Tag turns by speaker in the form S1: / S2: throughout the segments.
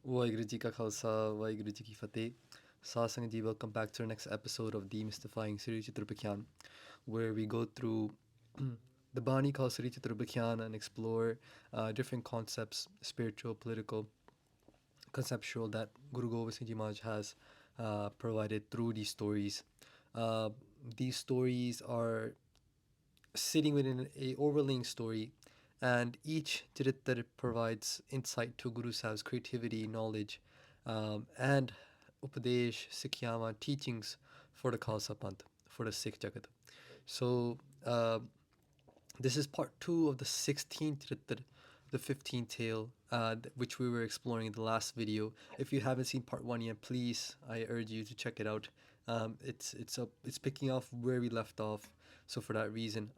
S1: Waheguru Ji Ka Khalsa, Waheguru Ji Ki Fateh. Satsang Ji, welcome back to our next episode of Demystifying Series Charitropakhyan, where we go through the bani called Charitropakhyan and explore different concepts, spiritual, political, conceptual, that Guru Gobind Singh Ji Maharaj has provided through these stories. Uh, these stories are sitting within a overlaying story, and each Charitr provides insight to Guru Sahib's creativity, knowledge, and Upadesh, Sikhyama, teachings for the Khalsa Panth, for the Sikh Jagat. So, this is part 2 of the 16th Charitr, the 15th tale, which we were exploring in the last video. If you haven't seen part 1 yet, please, I urge you to check it out. It's picking off where we left off. So for that reason,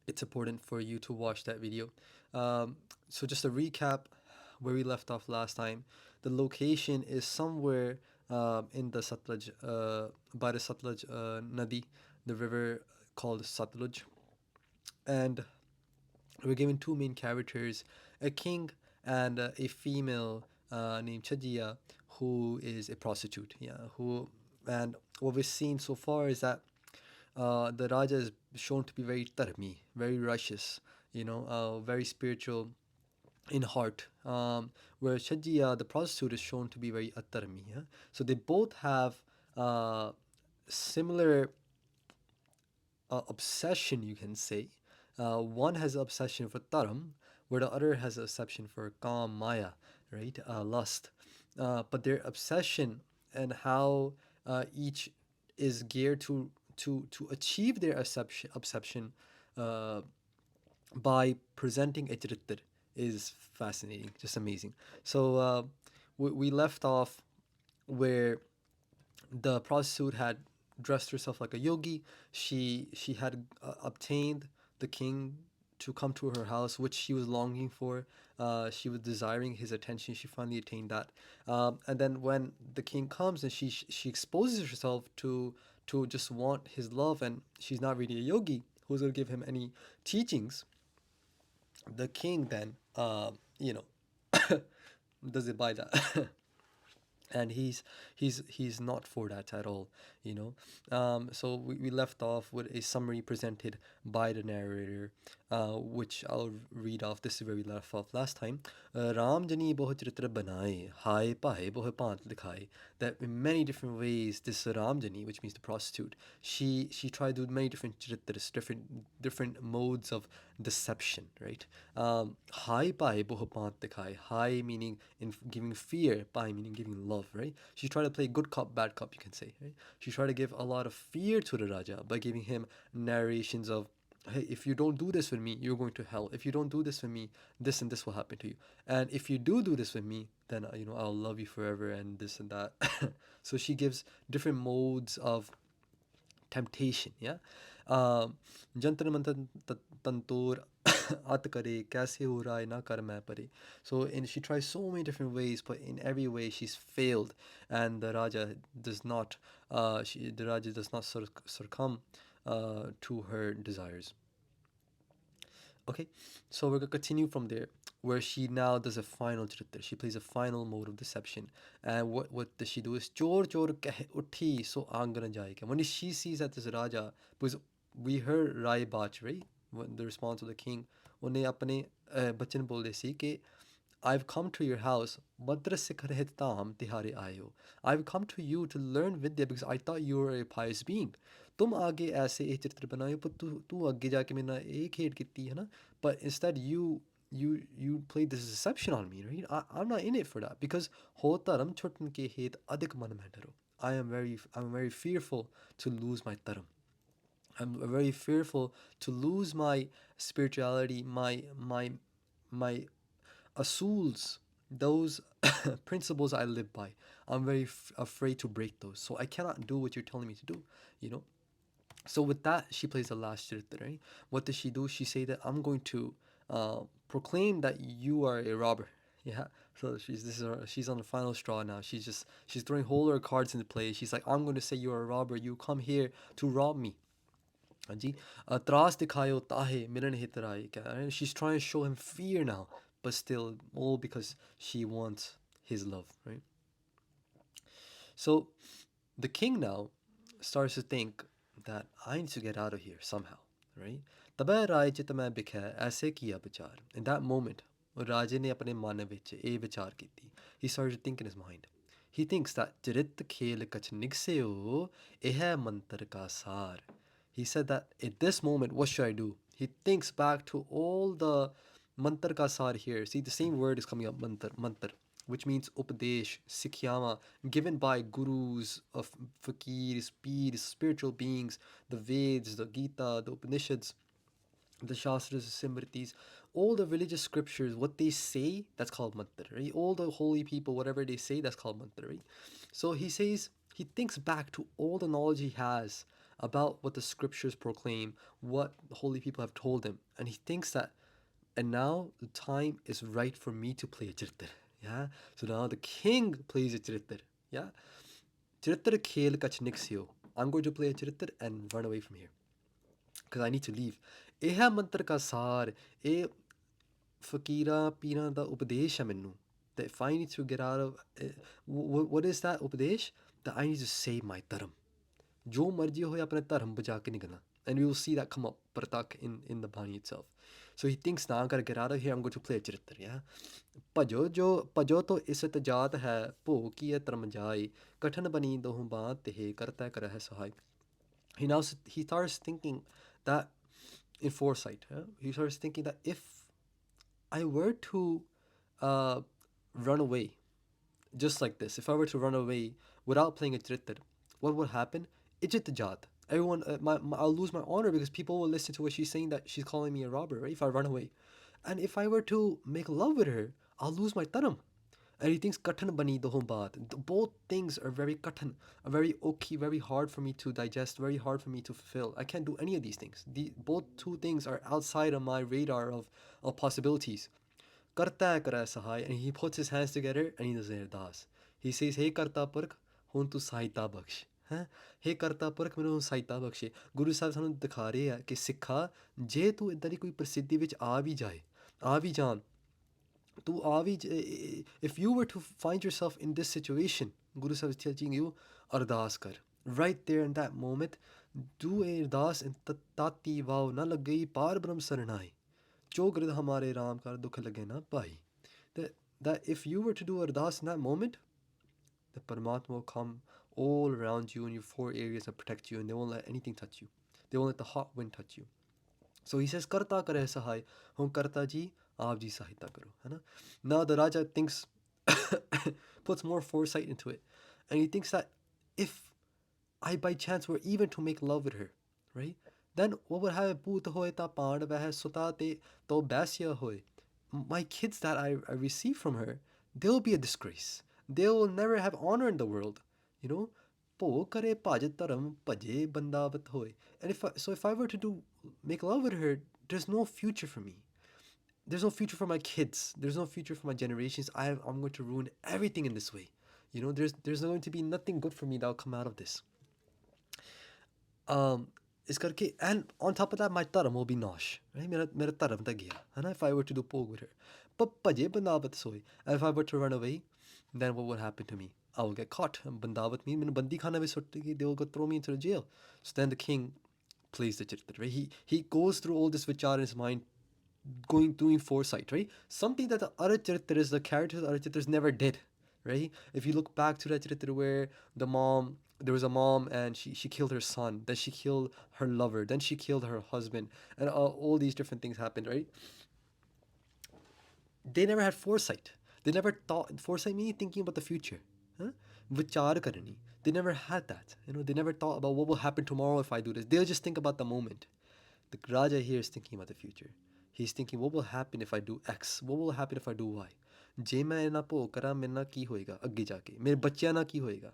S1: it's important for you to watch that video. So just a recap where we left off last time. The location is somewhere in the Sutlej, by the Sutlej Nadi, the river called Sutlej. And we're given two main characters, a king and a female named Chijya, who is a prostitute. And what we've seen so far is that the Raja is shown to be very Dharmi, very righteous, very spiritual in heart. Where Chijya, the prostitute, is shown to be very Adharmi. Yeah? So they both have similar obsession, you can say. One has an obsession for Dharam, where the other has an obsession for Kam, Maya, right? Lust. But their obsession and how each is geared to achieve their obsession by presenting a Charitr is fascinating, just amazing. So we left off where the prostitute had dressed herself like a yogi. She had obtained the king to come to her house, which she was longing for. She was desiring his attention. She finally attained that. And then when the king comes and she exposes herself to just want his love, and she's not really a yogi who's going to give him any teachings, the king then, does it buy that? And he's not for that at all, so we left off with a summary presented by the narrator, which I'll read off. This is where we left off last time. Ram jani boh charitra banaye, hai pahe boh pant likhaye. That in many different ways, this Ram jani, which means the prostitute, she tried to do many different charitras, different modes of deception, right? Hai pahe boh pant likhaye. Hai meaning in giving fear, pai meaning giving love, right? She tried to play good cop, bad cop, you can say, right? She tried to give a lot of fear to the Raja by giving him narrations of, hey, if you don't do this with me, you're going to hell. If you don't do this with me, this and this will happen to you. And if you do this with me, then I'll love you forever and this and that. So she gives different modes of temptation. Yeah. Jantar mantar tantor at kare kaise ho raha hai na kar main pare. So she tries so many different ways, but in every way she's failed, and the Raja does not succumb to her desires. Okay, so we're gonna continue from there, where she now does a final Charitra. She plays a final mode of deception. And what does she do is chor chor keh uthi so angana jayega. When she sees that this Raja, because we heard Rai Bach, right? When the response of the king, उन्हें अपने बचन बोल सी कि I've come to your house, madras se karhet tam tihare aayo. I've come to you to learn Vidya because I thought you were a pious being. तुम आगे ऐसे एक चित्र बनाए पर तू आगे जाके मेरे ना एक खेड कीती है ना. But instead you played this deception on me, right? I'm not in it for that, because ho taram chotan ke het adik man mein daro. I'm very fearful to lose my taram. I'm very fearful to lose my spirituality, my asuls, those principles I live by. I'm very afraid to break those. So I cannot do what you're telling me to do, you know? So with that, she plays the last Charitra, right? What does she do? She say that I'm going to proclaim that you are a robber. Yeah. So she's on the final straw now. She's throwing all her cards into play. She's like, I'm going to say you're a robber. You come here to rob me. त्रास दिखायो ताहे मिलन हितराई. She's trying to show him fear now. but still all because she wants his love, right? So the king now starts to think that I need to get out of here somehow, right? तबै राय चित मैं बिखै ऐसे किया विचार. In that moment, राजे ने अपने मन विच ਇਹ विचार कीती. He started to think in his mind. He thinks that चरित खेल कछ निगसेओ यह मंत्र का सार. He said that at this moment, what should I do? He thinks back to all the mantar ka sar here. See, the same word is coming up, mantar, which means upadesh, sikhyama, given by gurus of fakirs, peers, spiritual beings, the Veds, the Gita, the Upanishads, the Shastras, the Simritis, all the religious scriptures, what they say, that's called mantra, right? All the holy people, whatever they say, that's called mantra, right? So he says, he thinks back to all the knowledge he has about what the scriptures proclaim, what the holy people have told him, and he thinks that, and now the time is right for me to play a Chartir. Yeah? So now the king plays a Chartir. Yeah? Chartir khel kach niksyo. I'm going to play a Chartir and run away from here. Because I need to leave. ਇਹ ਮੰਤਰ ਕਾ ਸਾਰ ਇਹ ਫਕੀਰਾਂ ਪੀਰਾਂ ਦਾ ਉਪਦੇਸ਼ ਹੈ ਮੈਨੂੰ that if I need to get out of what is that ਉਪਦੇਸ਼ that I need to save my ਧਰਮ ਜੋ ਮਰਜ਼ੀ ਹੋਏ ਆਪਣੇ ਧਰਮ ਬਚਾ ਕੇ ਨਿਕਲਣਾ and we will see that come up pratak in the bani itself. So he thinks now I'm going to get out of here, I'm going to play a Charitre, yeah? ਭਜੋ ਤੋ ਇਸਤ ਜਾਤ ਹੈ ਭੋ ਕੀਏ ਧਰਮ ਜਾਏ ਕਠਨ ਬਨੀ ਦੋਹ ਬਾਤ ਤੇ ਕਰਤਾ ਕਰਹਿ ਸਹਾਇ. He starts thinking that in foresight, he starts thinking that if I were to run away just like this, if I were to run away without playing a Charitre, what would happen? Ijit jat. Everyone, I'll lose my honor because people will listen to what she's saying, that she's calling me a robber, right? If I run away. And if I were to make love with her, I'll lose my dharam. And he thinks kathan bani dohon baat. Both things are very kathan, very okay, very hard for me to digest, very hard for me to fulfill. I can't do any of these things. Both two things are outside of my radar of possibilities. Karta kara sahai, and he puts his hands together and he does an ardas. He says, Hey Karta Purk, hun tu sahita baksh. हे करता पुरख मैनू सहायता बख्शे. गुरु साहब सानू दिखा रहे हैं कि सिखा जे तू इदां दी कोई प्रसिद्धि विच आ भी जाए, आ भी जान, तू आ भी, if you were to find yourself in this situation, Guru Sahib is teaching you, ardas kar. Right there in that moment, do a ardas in tati vav na lagei par brahm sarnai. Jo grid hamare ram kar dukh lage na pai. That if you were to do ardas in that moment, the Paramatma will come all around you in your four areas and protect you, and they won't let anything touch you. They won't let the hot wind touch you. So he says, Karta kare sahai, hum karta ji, aap ji sahita karo. Hai na? Now the Raja thinks, puts more foresight into it. And he thinks that if I by chance were even to make love with her, right? Then what would happen? Poot hoy ta paan veh suta te to basya hoy. My kids that I receive from her, they'll be a disgrace. They will never have honor in the world. You know, po kare bhaj dharam bhaje bandavat hoy. And if I were to make love with her, there's no future for me. There's no future for my kids. There's no future for my generations. I'm going to ruin everything in this way. You know, there's going to be nothing good for me that'll come out of this. And on top of that, my dharam will be nash. Right? Mera dharam ta gaya. And if I were to do pog with her. But bhaje bandavat hoy. And if I were to run away, then what would happen to me? I will get caught. Bandavat means bandi khana mein suttegi, they will go throw me into the jail. So then the king plays the Charitr, right? He goes through all this vichar in his mind, doing foresight, right? Something that the other Charitras, the characters of the other Charitras never did, right? If you look back to that Charitra where there was a mom and she killed her son, then she killed her lover, then she killed her husband, and all these different things happened, right? They never had foresight. They never thought, foresight means thinking about the future. Vichar karani. They never had that. You know, they never thought about what will happen tomorrow if I do this. They'll just think about the moment. The Raja here is thinking about the future. He's thinking, what will happen if I do X? What will happen if I do Y? ਜੇ ਮੈਂ ਇਹਨਾਂ ਭੋਗ ਕਰਾਂ ਮੇਰੇ ਨਾਲ ਕੀ ਹੋਏਗਾ ਅੱਗੇ ਜਾ ਕੇ ਮੇਰੇ ਬੱਚਿਆਂ ਨਾਲ ਕੀ ਹੋਏਗਾ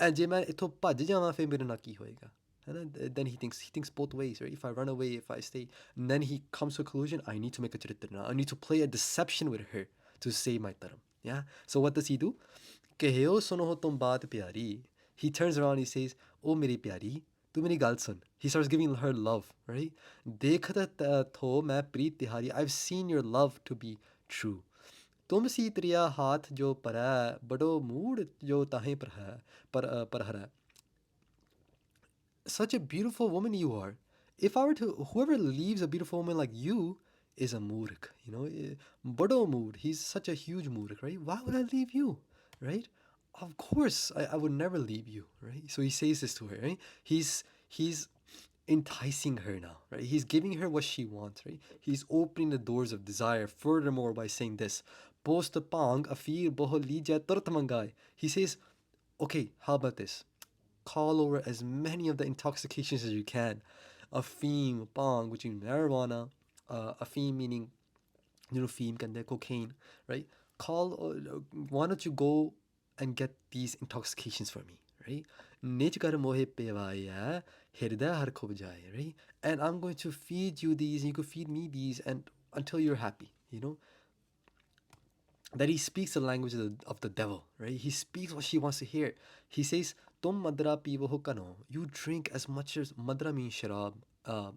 S1: ਐ ਜੇ ਮੈਂ ਇੱਥੋਂ ਭੱਜ ਜਾਵਾਂ ਫਿਰ ਮੇਰੇ ਨਾਲ ਕੀ ਹੋਏਗਾ then he thinks both ways, right? If I run away, if I stay, and then he comes to a conclusion, I need to make a Charitra now. I need to play a deception with her to save my dharam. Yeah. So what does he do? Keheo suno ho tum baat pyari. He turns around and he says, Oh meri pyari, tu meri gal sun. He starts giving her love, right? Dekhta tho main preet tihari. I've seen your love to be true. तुम सी त्रिया हाथ जो परै, बड़ो mood जो ताहें पर है, पर हरै. Such a beautiful woman you are. If I were to, whoever leaves a beautiful woman like you is a murk, you know, bado mood. He's such a huge murk, right? Why would I leave you, right? Of course, I would never leave you, right? So he says this to her, right? He's enticing her now, right? He's giving her what she wants, right? He's opening the doors of desire furthermore by saying this. Post pang afir boho lija turtmangai. He says, okay, how about this? Call over as many of the intoxications as you can. Afim, bong, which means marijuana. Afim meaning, fim, cocaine, right? Why don't you go and get these intoxications for me, right? Nechkar mohe pevaya, hirda har khub jaye, right? And I'm going to feed you these, and you could feed me these, and until you're happy, that he speaks the language of the devil, right? He speaks what she wants to hear. He says, Tum madra pivo hukano. You drink as much as madra means sharab,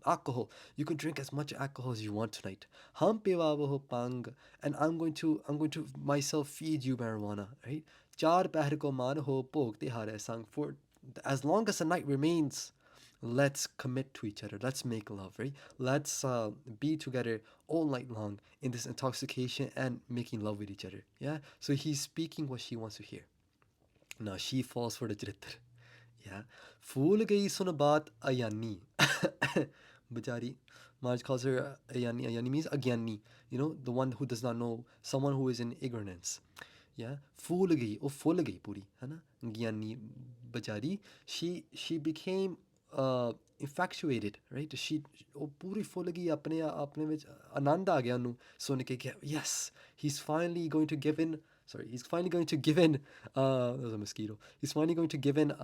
S1: alcohol. You can drink as much alcohol as you want tonight. Ham pevavo pang, and I'm going to myself feed you marijuana, right? Char pahar ko man ho pok tihare sang. For as long as the night remains, let's commit to each other. Let's make love, right? Let's be together all night long in this intoxication and making love with each other. Yeah. So he's speaking what she wants to hear. Now she falls for the Charitr. Yeah. Fool gayi sun baat ayani. Bajari. Maharaj calls her ayani. Ayani means agyani. The one who does not know, someone who is in ignorance. Yeah. Fool gayi. Oh, fool gayi puri. है ना? Gyani bajari. She became infatuated, right? She ਉਹ ਪੂਰੀ ਫੁੱਲ ਗਈ ਆਪਣੇ ਵਿੱਚ ਆਨੰਦ ਆ ਗਿਆ ਉਹਨੂੰ ਸੁਣ ਕੇ ਕਿ yes, he's finally going to give in. Sorry, he's finally going to give in. That was a mosquito. He's finally going to give in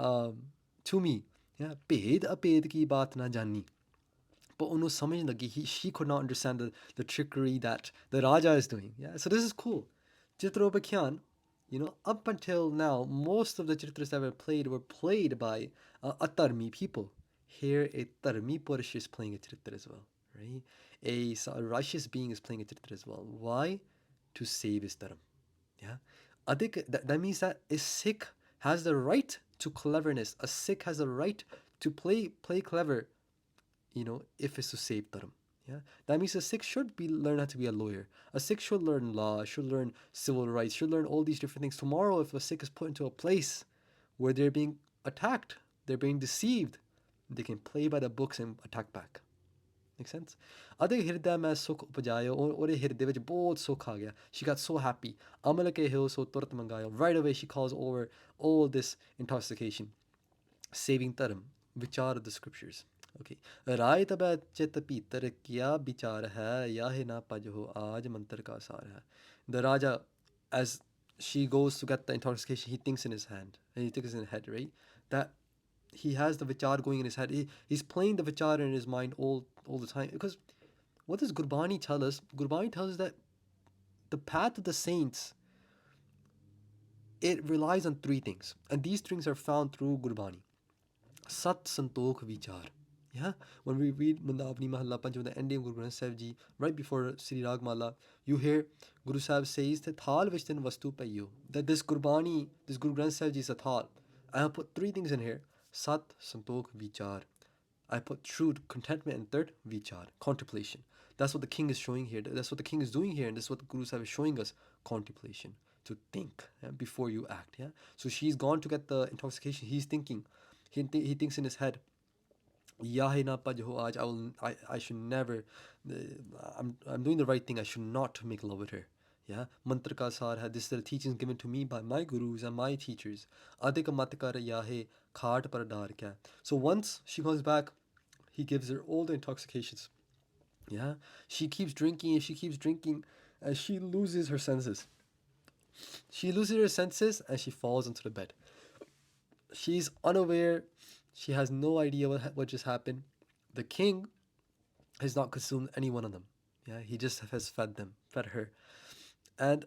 S1: to me. Yeah, ਭੇਦ ਅਭੇਦ ਕੀ ਬਾਤ ਨਾ ਜਾਨੀ. But ਉਹਨੂੰ ਸਮਝ ਲੱਗੀ, she could not understand the trickery that the Raja is doing. Yeah, so this is cool. Charitropakhyan, up until now, most of the Charitras that were played by Dharmi people. Here, a Dharmi Purush is playing a Charitra as well, right? A righteous being is playing a Charitra as well. Why? To save his Dharam. Yeah, that means that a Sikh has the right to cleverness. A Sikh has the right to play clever, if it's to save Dharam. Yeah, that means a Sikh should learn how to be a lawyer. A Sikh should learn law, should learn civil rights, should learn all these different things. Tomorrow, if a Sikh is put into a place where they're being attacked, they're being deceived, they can play by the books and attack back. Make sense? Adhe hirday mein sukh upjayo, ore hirday vich bahut sukh aa gaya. She got so happy. Amal ke hill so turat mangayo. Right away she calls over all this intoxication, saving Dharam. Veechar the scriptures. Okay. Rai tabat chit pitar kya vichar hai, yahe na pajho aaj mantar ka sar hai. The Raja, as she goes to get the intoxication, he thinks in his hand, and he thinks in his head, right? That he has the vichar going in his head. He's playing the vichar in his mind all the time. Because what does Gurbani tell us? Gurbani tells us that the path of the saints, it relies on three things. And these things are found through Gurbani. Sat Santokh Vichar. Yeah? When we read Mandavani Mahalla Pancham, the ending of Guru Granth Sahib Ji, right before Sri Rag Mala, you hear Guru Sahib says that Thal Vishtan Vastu Payo. That this Gurbani, this Guru Granth Sahib Ji is a thal. I have put three things in here. Sat Santokh Vichar. I put true contentment, and third, Vichar, contemplation. That's what the king is showing here. That's what the king is doing here, and that's what the Guru Sahib is showing us, contemplation. To think before you act. Yeah. So she's gone to get the intoxication. He's thinking. He thinks in his head, Yahe na pajho aaj. I should never. I'm doing the right thing. I should not make love with her. Yeah. Mantra ka sar hai. This is the teachings given to me by my gurus and my teachers. Adhika matkar yahe khaat par dar kya. So once she comes back, he gives her all the intoxications. Yeah. She keeps drinking and she keeps drinking, and she loses her senses. She loses her senses and she falls into the bed. She's unaware. She has no idea what just happened. The king has not consumed any one of them. Yeah, he just has fed her. And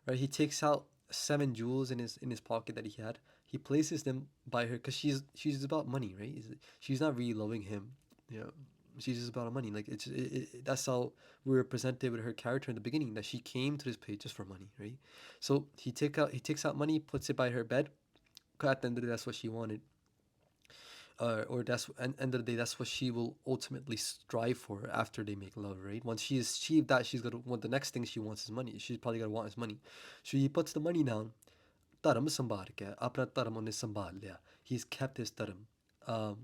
S1: right, he takes out 7 jewels in his pocket that he had. He places them by her because she's about money, right? She's not really loving him. Yeah, she's just about money. Like that's how we were presented with her character in the beginning. That she came to this place just for money, right? So he takes out money, puts it by her bed. At the end of the day, that's what she wanted, or that's end of the day, that's what she will ultimately strive for after they make love, right? Once she has achieved that, she's gonna want the next thing she wants is money. She's probably gonna want is money. So he puts the money down. Dharam संभाल के अपना धर्म उन्हें संभाल लिया. He's kept his dharam, and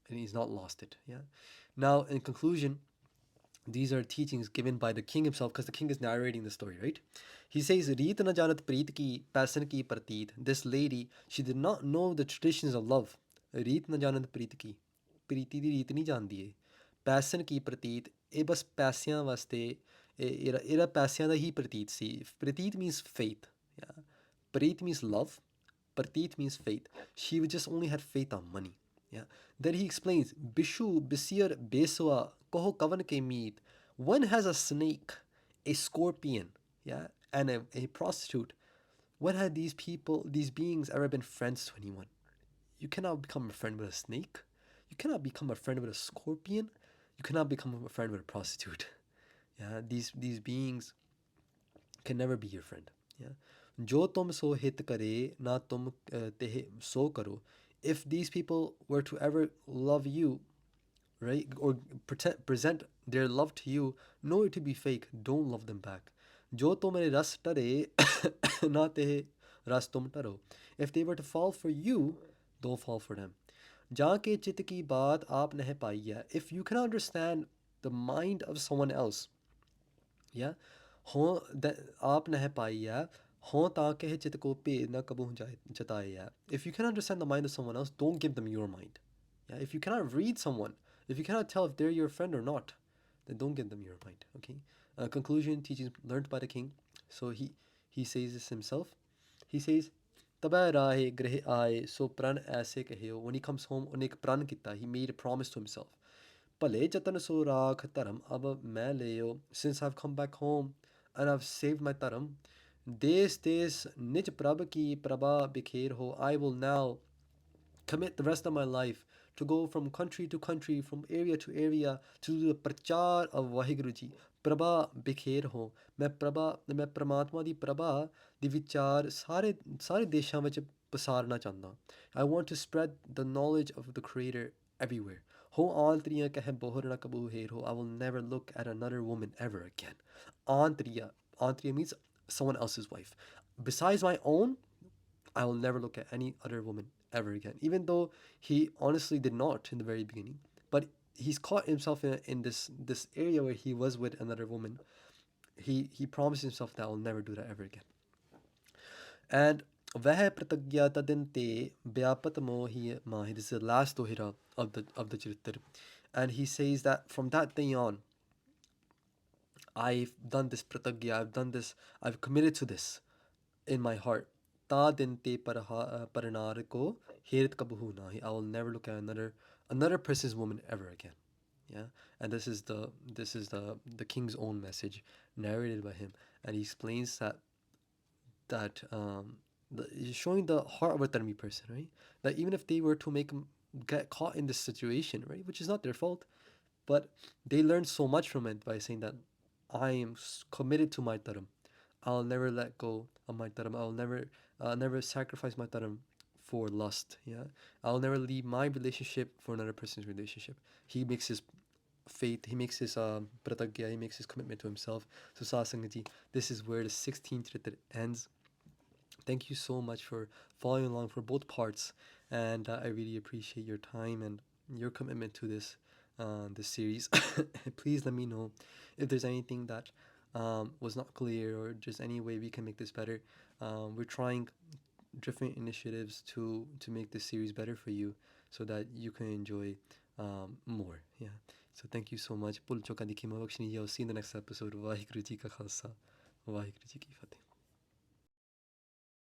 S1: he's not lost it. Yeah. Now, in conclusion, these are teachings given by the king himself, because the king is narrating the story, right? He says, Reet na janat preet ki, pasan ki prateet. This lady, she did not know the traditions of love. Reet na janat preet ki. Preeti di reet nahi jandi hai. Pasan ki prateet. ਇਹ ਬਸ ਪੈਸਿਆਂ ਵਾਸਤੇ ਇਹਦਾ ਪੈਸਿਆਂ ਦਾ ਹੀ ਪ੍ਰਤੀਤ ਸੀ. ਪ੍ਰਤੀਤ means faith. Yeah. Preet means love. Prateet means faith. She just only had faith on money. Yeah. Then he explains, Bishu, Bisir, Besua, Koho Kavan ke meet. When has a snake, a scorpion, yeah, and a prostitute, when had these people, these beings ever been friends to anyone? You cannot become a friend with a snake. You cannot become a friend with a scorpion. You cannot become a friend with a prostitute. Yeah, these beings can never be your friend. Yeah. Jo tum so hit kare, na tum te so karo. If these people were to ever love you, right, or present their love to you, know it to be fake. Don't love them back. Jo tumhare ras tare, na te ras tum taro. If they were to fall for you, don't fall for them. Jaan ke chit ki baat aap nahi paiya. If you can understand the mind of someone else, yeah, ho that aap nahi paiya. If you can understand the mind of someone else, don't give them your mind. Yeah? If you cannot read someone, if you cannot tell if they're your friend or not, then don't give them your mind. Okay. Conclusion, teachings learned by the king. So he says this himself. He says, "Tabai grahe aaye so pran aise kaheo." When he comes home, unek pran kita. He made a promise to himself. Pale jatan so rakh dharam ab main leo. Since I've come back home and I've saved my dharam, Des nij prabh ki prabha bikher ho. I will now commit the rest of my life to go from country to country, from area to area, to do the prachar of Vaheguru Ji. Prabha bikher ho. मैं परमात्मा दी प्रभा दी विचार सारे देशां विच पसारना चाहता. I want to spread the knowledge of the Creator everywhere. Ho antriya keh bohar na kabu her ho. I will never look at another woman ever again. Antriya means someone else's wife. Besides my own, I will never look at any other woman ever again. Even though he honestly did not in the very beginning, but he's caught himself in this area where he was with another woman. He promised himself that I will never do that ever again. And वह प्रतिज्ञा तदिन ते व्यापत मोहि माहि. This is the last dohira of the Charitr. And he says that from that day on, I've done this pratyagya, I've committed to this in my heart. Ta din te paranar ko herit kabuhu nahi. I will never look at another person's woman ever again. Yeah, and this is the king's own message narrated by him, and he explains he's showing the heart of a Dharmi person, right? That even if they were to get caught in this situation, right, which is not their fault, but they learned so much from it by saying that I am committed to my dharam. I'll never let go of my dharam. I'll never sacrifice my dharam for lust. Yeah, I'll never leave my relationship for another person's relationship. He makes his faith. He makes his pratyagya. He makes his commitment to himself. So Sasangaji, this is where the 16th Charitr ends. Thank you so much for following along for both parts, and I really appreciate your time and your commitment to this series. Please let me know if there's anything that was not clear or just any way we can make this better. We're trying different initiatives to make this series better for you so that you can enjoy more. Yeah. So thank you so much. I'll see you in the next episode. Vaheguru Ji ka Khalsa. Vaheguru Ji ki Fateh.